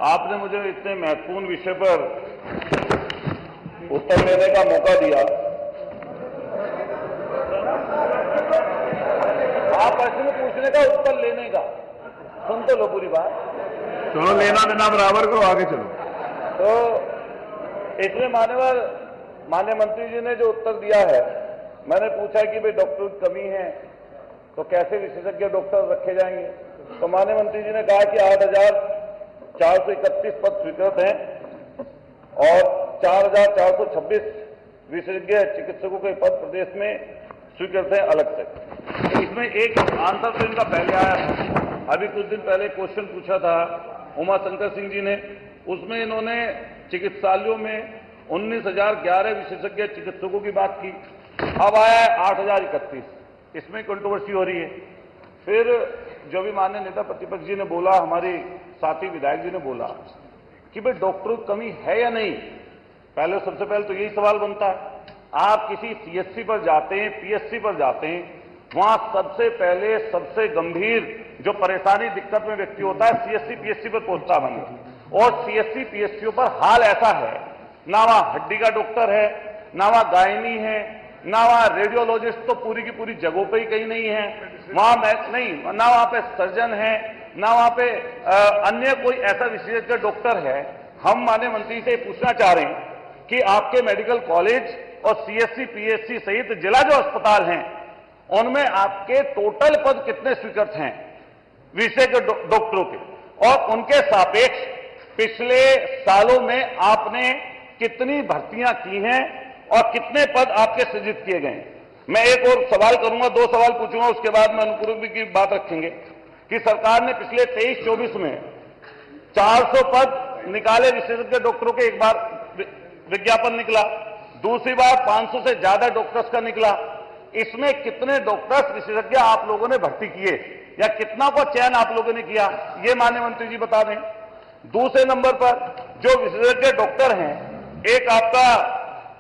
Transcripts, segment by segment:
आपने मुझे इतने महत्वपूर्ण विषय पर उत्तर देने का मौका दिया। आप प्रश्न पूछने का उत्तर लेने का, सुन तो लो पूरी बात। चलो लेना देना बराबर करो, आगे चलो। तो इसमें माननीय मंत्री जी ने जो उत्तर दिया है, मैंने पूछा कि भाई डॉक्टर की कमी है तो कैसे विशेषज्ञ डॉक्टर रखे जाएंगे। तो माननीय मंत्री जी ने कहा कि 8,431 पद स्वीकृत हैं और 4,426 विशेषज्ञ चिकित्सकों के पद प्रदेश में स्वीकृत हैं अलग से। तो इसमें एक आंसर तो इनका पहले आया था। अभी कुछ दिन पहले क्वेश्चन पूछा था उमा शंकर सिंह जी ने, उसमें इन्होंने चिकित्सालयों में 19,011 विशेषज्ञ चिकित्सकों की बात की। अब आया है 8,031, इसमें कंट्रोवर्सी हो रही है। फिर जो भी माननीय नेता प्रतिपक्ष जी ने बोला, हमारी साथी विधायक जी ने बोला कि भाई डॉक्टरों की कमी है या नहीं। सबसे पहले तो यही सवाल बनता है, आप किसी सीएचसी पर जाते हैं, पीएचसी पर जाते हैं, वहां सबसे पहले सबसे गंभीर जो परेशानी दिक्कत में व्यक्ति होता है सीएचसी पीएचसी पर पहुंचता बने। और सीएचसी पीएचसी पर हाल ऐसा है, ना वहां हड्डी का डॉक्टर है, ना वहां गायनी है, ना वहां रेडियोलॉजिस्ट तो पूरी की पूरी जगहों पे ही कहीं नहीं है, वहां नहीं, ना वहां पे सर्जन है, ना वहां पे अन्य कोई ऐसा विशेषज्ञ डॉक्टर है। हम माननीय मंत्री से पूछना चाह रहे हैं कि आपके मेडिकल कॉलेज और सीएचसी पीएचसी सहित जिला जो अस्पताल हैं उनमें आपके टोटल पद कितने स्वीकृत हैं विशेषज्ञ डॉक्टरों के, और उनके सापेक्ष पिछले सालों में आपने कितनी भर्तियां की हैं और कितने पद आपके सृजित किए गए। मैं एक और सवाल करूंगा, 2 सवाल पूछूंगा, उसके बाद में अनुपूरक की बात रखेंगे कि सरकार ने पिछले 23-24 में 400 पद निकाले विशेषज्ञ डॉक्टरों के, एक बार विज्ञापन निकला, दूसरी बार 500 से ज्यादा डॉक्टर्स का निकला। इसमें कितने डॉक्टर्स विशेषज्ञ आप लोगों ने भर्ती किए या कितना को चयन आप लोगों ने किया, ये माननीय मंत्री जी बता दें। दूसरे नंबर पर जो विशेषज्ञ डॉक्टर हैं, एक आपका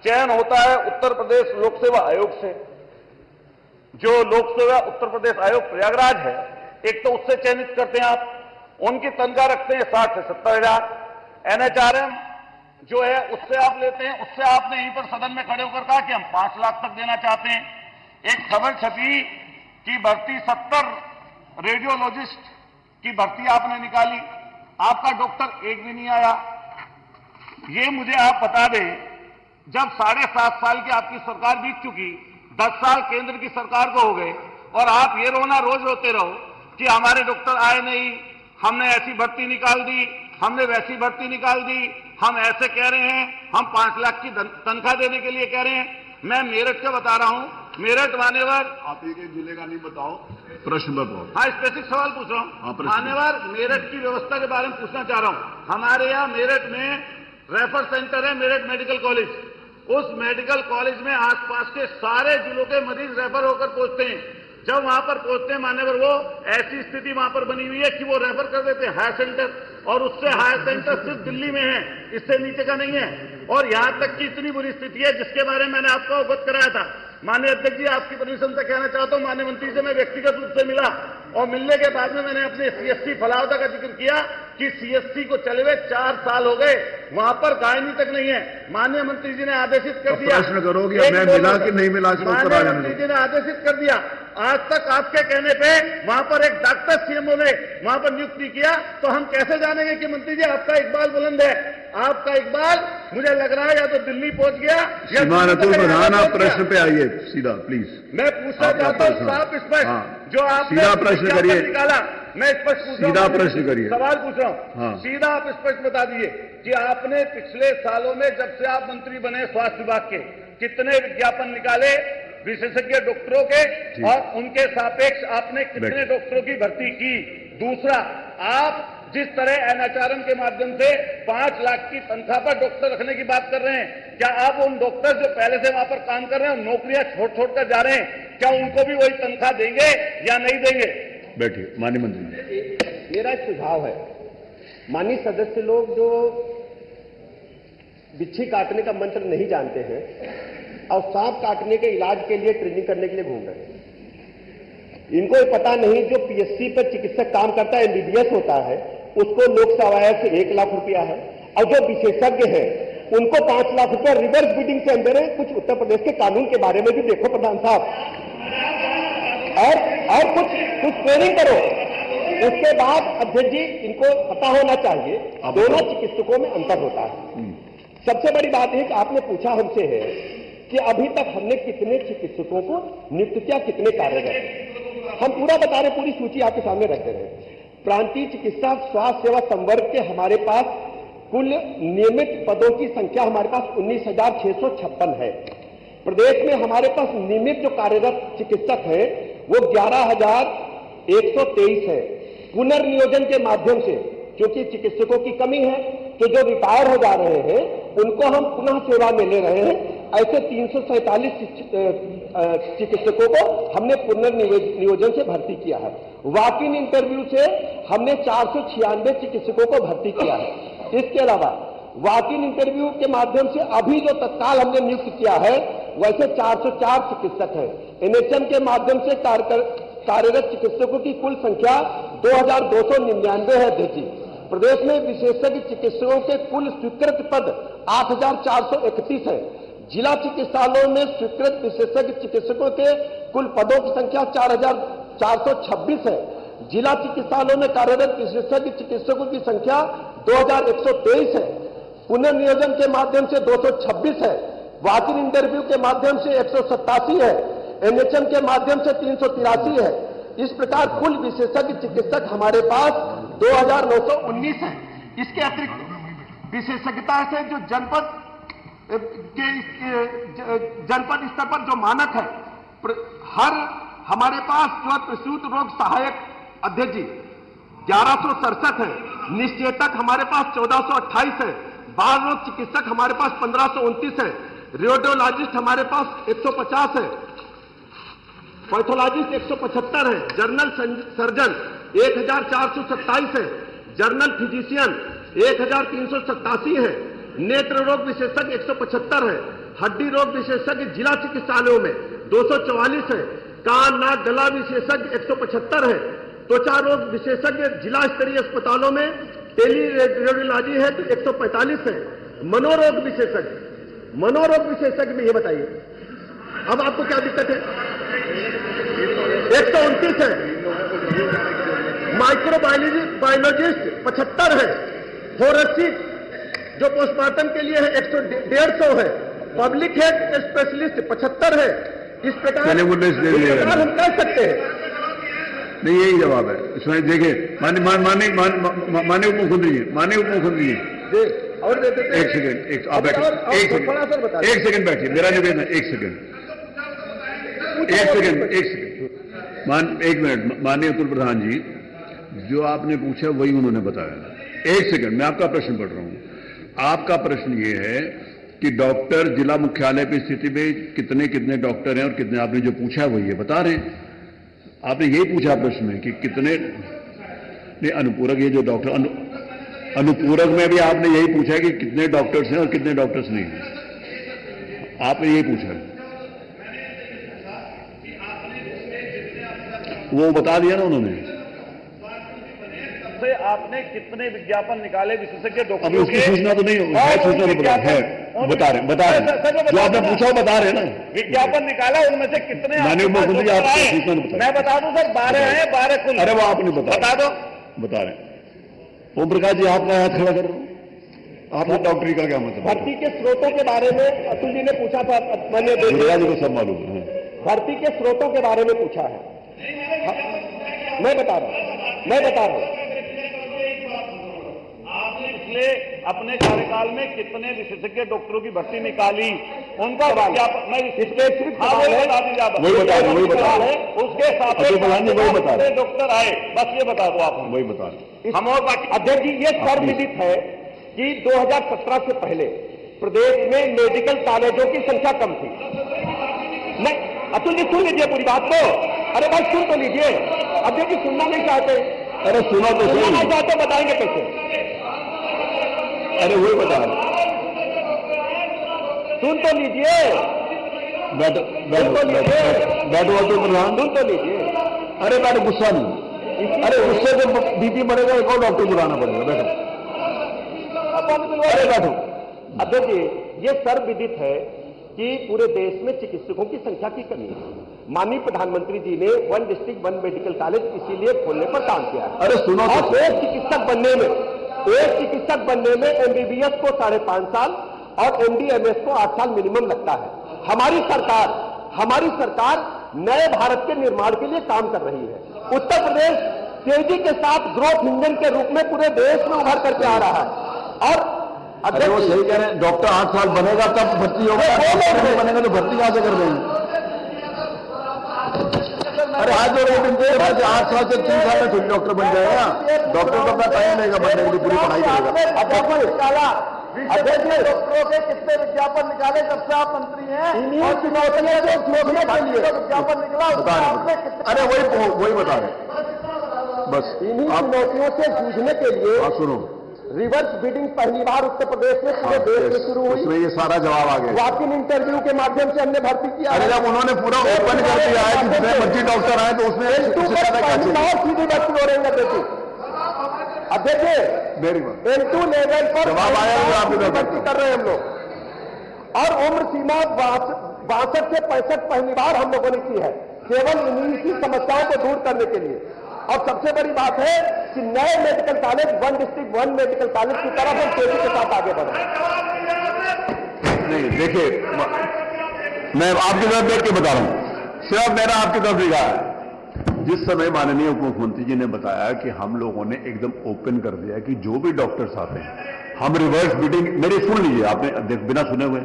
चयन होता है उत्तर प्रदेश लोक सेवा आयोग से, जो लोक सेवा उत्तर प्रदेश आयोग प्रयागराज है, एक तो उससे चयनित करते हैं आप, उनकी तनख्वाह रखते हैं 60 से 70 हजार। एनएचआरएम जो है उससे आप लेते हैं, उससे आपने यहीं पर सदन में खड़े होकर कहा कि हम 5 लाख तक देना चाहते हैं। एक खबर छपी कि भर्ती 70 रेडियोलॉजिस्ट की भर्ती आपने निकाली, आपका डॉक्टर एक भी नहीं आया। ये मुझे आप बता दें, जब 7.5 साल की आपकी सरकार बीत चुकी, 10 साल केंद्र की सरकार को हो गए, और आप ये रोना रोज रोते रहो कि हमारे डॉक्टर आए नहीं, हमने ऐसी भर्ती निकाल दी, हमने वैसी भर्ती निकाल दी, हम ऐसे कह रहे हैं, हम 5 लाख की तनख्वाह देने के लिए कह रहे हैं। मैं मेरठ का बता रहा हूं, मेरठ मान्यवर, आप एक जिले का नहीं बताओ, प्रश्न बताओ। हाँ, स्पेसिफिक सवाल पूछ रहा हूं मान्यवर, मेरठ की व्यवस्था के बारे में पूछना चाह रहा हूं। हमारे यहाँ मेरठ में रेफर सेंटर है, मेरठ मेडिकल कॉलेज। उस मेडिकल कॉलेज में आसपास के सारे जिलों के मरीज रेफर होकर पहुंचते हैं। जब वहां पर पहुंचते हैं मान्यवर, वो ऐसी स्थिति वहां पर बनी हुई है कि वो रेफर कर देते हैं हायर सेंटर, और उससे हायर सेंटर सिर्फ दिल्ली में है, इससे नीचे का नहीं है। और यहां तक की इतनी बुरी स्थिति है जिसके बारे में मैंने आपको अवगत कराया था। माननीय अध्यक्ष जी, आपकी परमिशन से कहना चाहता हूं, माननीय मंत्री से मैं व्यक्तिगत रूप से मिला और मिलने के बाद में मैंने अपने सीएचसी फलावदा का जिक्र किया कि सीएचसी को चले हुए 4 साल हो गए, वहां पर गायनी तक नहीं है। माननीय मंत्री जी ने आदेशित कर दिया, प्रश्न करोगे मैं मिला कि नहीं मिला, माननीय मंत्री जी ने आदेशित कर दिया, आज तक आपके कहने पे वहां पर एक डॉक्टर सीएमओ ने वहां पर नियुक्त नहीं किया। तो हम कैसे जानेंगे कि मंत्री जी आपका इकबाल बुलंद है? आपका इकबाल मुझे लग रहा है या तो दिल्ली पहुंच गया या प्रधान, आप प्रश्न पे आइए सीधा प्लीज। मैं पूछना चाहता हूं साफ स्पष्ट, जो आपने सीधा प्रश्न करिए, निकाला, मैं स्पष्ट पूछ रहा हूं, सीधा प्रश्न करिए, सवाल पूछ रहा हूं, सीधा आप स्पष्ट बता दीजिए कि आपने पिछले सालों में जब से आप मंत्री बने स्वास्थ्य विभाग के, कितने विज्ञापन निकाले विशेषज्ञ डॉक्टरों के, और उनके सापेक्ष आपने कितने डॉक्टरों की भर्ती की? दूसरा, आप जिस तरह एनएचआरएम के माध्यम से 5 लाख की तनख्वाह पर डॉक्टर रखने की बात कर रहे हैं, क्या आप उन डॉक्टर जो पहले से वहां पर काम कर रहे हैं, नौकरियां छोड़ कर जा रहे हैं, क्या उनको भी वही तनख्वाह देंगे या नहीं देंगे? बैठिए माननीय मंत्री। मेरा एक सुझाव है, माननीय सदस्य लोग जो बिच्छी काटने का मंत्र नहीं जानते हैं और सांप काटने के इलाज के लिए ट्रेनिंग करने के लिए घूम रहे हैं, इनको पता नहीं जो पीएचसी पर चिकित्सक काम करता है, एमबीबीएस होता है, उसको लोक सेवायत से 1 लाख रुपया है, और जो विशेषज्ञ हैं उनको 5 लाख रुपया रिवर्स बिडिंग से अंदर है। कुछ उत्तर प्रदेश के कानून के बारे में भी देखो प्रधान साहब, और कुछ ट्रेनिंग करो। उसके बाद अध्यक्ष जी, इनको पता होना चाहिए दोनों चिकित्सकों में अंतर होता है। सबसे बड़ी बात है कि आपने पूछा हमसे है कि अभी तक हमने कितने चिकित्सकों को नियुक्त किया, कितने कार्यरत हैं। हम पूरा बता रहे, पूरी सूची आपके सामने रख दे रहे हैं। प्रांतीय चिकित्सा स्वास्थ्य सेवा संवर्ग के हमारे पास कुल नियमित पदों की संख्या हमारे पास 19,656 है। प्रदेश में हमारे पास नियमित जो कार्यरत चिकित्सक हैं वो 11,123 है। पुनर्नियोजन के माध्यम से, क्योंकि चिकित्सकों की कमी है, तो जो रिटायर हो जा रहे हैं उनको हम पुनः सेवा में ले रहे हैं। ऐसे 347 चिकित्सकों को हमने पुनर्नियोजन से भर्ती किया है। वॉक इन इंटरव्यू से हमने 496 चिकित्सकों को भर्ती किया है। इसके अलावा वॉक इन इंटरव्यू के माध्यम से अभी जो तत्काल हमने नियुक्त किया है वैसे 404 चिकित्सक हैं। एनएचएम के माध्यम से कार्यरत चिकित्सकों की कुल संख्या 2,299 है। देखिए, प्रदेश में विशेषज्ञ चिकित्सकों के कुल स्वीकृत पद 8,431 है। जिला चिकित्सालयों में स्वीकृत विशेषज्ञ चिकित्सकों के कुल पदों की संख्या 4,426 है। जिला चिकित्सालयों में कार्यरत विशेषज्ञ चिकित्सकों की संख्या 2,123 है। पुनर्नियोजन के माध्यम से 226 है। वॉक इन इंटरव्यू के माध्यम से 187 है। एनएचएम के माध्यम से 383 है। इस प्रकार कुल विशेषज्ञ चिकित्सक हमारे पास 2,919 है। इसके अतिरिक्त विशेषज्ञता से जो जनपद स्तर पर जो मानक है, हर हमारे पास जो प्रसूत रोग सहायक अध्यक्ष जी 1167 है। निश्चेतक हमारे पास 1428 है। बाल रोग चिकित्सक हमारे पास 1529 है। रेडियोलॉजिस्ट हमारे पास 150 है। पैथोलॉजिस्ट 175 है। जर्नल सर्जन 1,427 है। जर्नल फिजिशियन 1,387 है। नेत्र रोग विशेषज्ञ 175 है। हड्डी रोग विशेषज्ञ जिला चिकित्सालयों में 244 है। कान नाक गला विशेषज्ञ 175 है। त्वचा रोग विशेषज्ञ जिला स्तरीय अस्पतालों में टेली रेडियोलॉजी है तो 145 है। मनोरोग विशेषज्ञ में ये बताइए अब आपको क्या दिक्कत है? 129 है। माइक्रोबायोलॉजिस्ट 75 है। फोरेंसिक जो पोस्टमार्टम के लिए है 150 है। पब्लिक हेल्थ स्पेशलिस्ट 75 है। इस प्रकार हम कह सकते हैं। नहीं, यही जवाब है। इसमें देखिए, माननीय उप मुख्यमंत्री जी, और दे देते हैं। एक सेकंड, आप बैठिए। एक सेकंड बैठिए, मेरा निवेदन है। एक सेकंड। एक मिनट। माननीय उत्तर प्रधान जी, जो आपने पूछा वही उन्होंने बताया। एक सेकंड, मैं आपका प्रश्न पढ़ रहा हूं। आपका प्रश्न ये है कि डॉक्टर जिला मुख्यालय की स्थिति में कितने कितने डॉक्टर हैं और कितने, आपने जो पूछा वही ये बता रहे हैं। आपने यही पूछा प्रश्न में कि कितने ने अनुपूरक, ये जो डॉक्टर अनुपूरक में भी आपने यही पूछा कि कितने डॉक्टर्स हैं और कितने डॉक्टर्स नहीं हैं। आपने यही पूछा, वो बता दिया ना उन्होंने। से आपने कितने विज्ञापन निकाले विशेषज्ञ डॉक्टरों अभी उसकी सूचना तो नहीं है, सूचना नहीं पता है, बता रहे जो आपने पूछा बता रहे ना। विज्ञापन निकाला, उनमें से कितने माननीय मुख्यमंत्री आप सूचना नहीं बता। मैं बता दूं सर, 12 हैं, 12 कुल। अरे वो आप नहीं बता दो, बता रहे। ओम प्रकाश जी, आपका हाथ खड़ा कर रहा हूं। आपने डॉक्टरी का क्या मतलब? भर्ती के स्रोतों के बारे में अतुल जी ने पूछा था। मैंने जी को सब मालूम है। भर्ती के स्रोतों के बारे में पूछा है। मैं बता रहा हूं। आपने पिछले अपने कार्यकाल में कितने विशेषज्ञ डॉक्टरों की भर्ती निकाली, उनका विज्ञापन मैं स्पेसिफिक वही बता रहे। उसके साथ डॉक्टर आए, बस ये बता दो आप। वही बता रहे हम। और बाकी अध्यक्ष जी, ये सर्वविदित है कि 2017 से पहले प्रदेश में मेडिकल कॉलेजों की संख्या कम थी। नहीं, अतुल जी सुन लीजिए पूरी बात को। अरे भाई सुन तो लीजिए। अध्यक्ष जी सुनना नहीं चाहते। अरे सुना तो सुनना चाहते, बताएंगे कैसे? अरे वही बता रहे। सुन तो लीजिए। बैठो प्रधान, सुन तो लीजिए। अरे बैठो, गुस्सा नहीं। अरे उससे जब बीपी बढ़ेगा एक और डॉक्टर बुलाना पड़ेगा। बैठो, अरे बैठो। अध्यक्ष जी, ये सर्वविदित है कि पूरे देश में चिकित्सकों की संख्या की कमी है। माननीय प्रधानमंत्री जी ने 1 डिस्ट्रिक्ट 1 मेडिकल कॉलेज इसीलिए खोलने पर काम किया है। अरे सुनो, और एक चिकित्सक बनने में एमबीबीएस को 5.5 साल और एमडीएमएस को 8 साल मिनिमम लगता है। हमारी सरकार नए भारत के निर्माण के लिए काम कर रही है। उत्तर प्रदेश तेजी के साथ ग्रोथ इंजन के रूप में पूरे देश में उभर करके आ रहा है। और अरे वो सही कह रहे हैं, डॉक्टर 8 साल बनेगा तब भर्ती होगा, नहीं बनेगा तो भर्ती कहां से कर देंगे? अरे आज जो रेट इनके 8 साल से 3 साल में थोड़ी डॉक्टर बन जाएगा। डॉक्टर को अपना टाइम लगेगा बनने के लिए, पूरी पढ़ाई करेगा। अध्यक्ष डॉक्टरों के कितने विज्ञापन निकाले जब से आप मंत्री हैं? विज्ञापन निकला अरे वही बता रहे बस। इन्हीं चुनौतियों से जूझने के लिए सुनो, रिवर्स बिडिंग पहली बार उत्तर प्रदेश में पूरे देश में शुरू हुई। उसमें ये सारा जवाब आ गया। वॉक इन इंटरव्यू के माध्यम से हमने भर्ती किया। अरे जब उन्होंने पूरा ओपन कर दिया है कि जितने मर्जी डॉक्टर आए तो उसमें सीधी भर्ती हो रही है देखिए। अब देखिए वेरी गुड, N2 लेवल पर जवाब आया है, आप इधर भर्ती कर रहे हैं हम लोग। और उम्र सीमा 62 से 65 पहली बार हम लोगों ने की है, केवल इन्हीं की समस्याओं को दूर करने के लिए। और सबसे बड़ी बात है कि नए medical college 1 district 1 medical college की तरफ हम तेजी के साथ आगे बढ़ रहे हैं। नहीं देखिए, मैं आपकी तरफ देख के बता रहा हूं, सिर्फ मेरा आपकी तरफ दिखा है। जिस समय माननीय उप मुख्यमंत्री जी ने बताया कि हम लोगों ने एकदम ओपन कर दिया कि जो भी डॉक्टर्स आते हैं हम रिवर्स बिडिंग, मेरी सुन लीजिए, आपने बिना सुने हुए,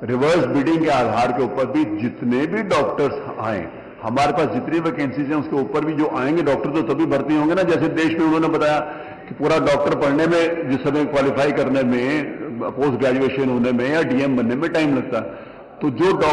रिवर्स बिडिंग के आधार के ऊपर भी जितने भी डॉक्टर्स आए, हमारे पास जितनी वैकेंसीज हैं उसके ऊपर भी जो आएंगे डॉक्टर तो तभी भर्ती होंगे ना। जैसे देश में उन्होंने बताया कि पूरा डॉक्टर पढ़ने में, जिस समय क्वालिफाई करने में, पोस्ट ग्रेजुएशन होने में या डीएम बनने में टाइम लगता है, तो जो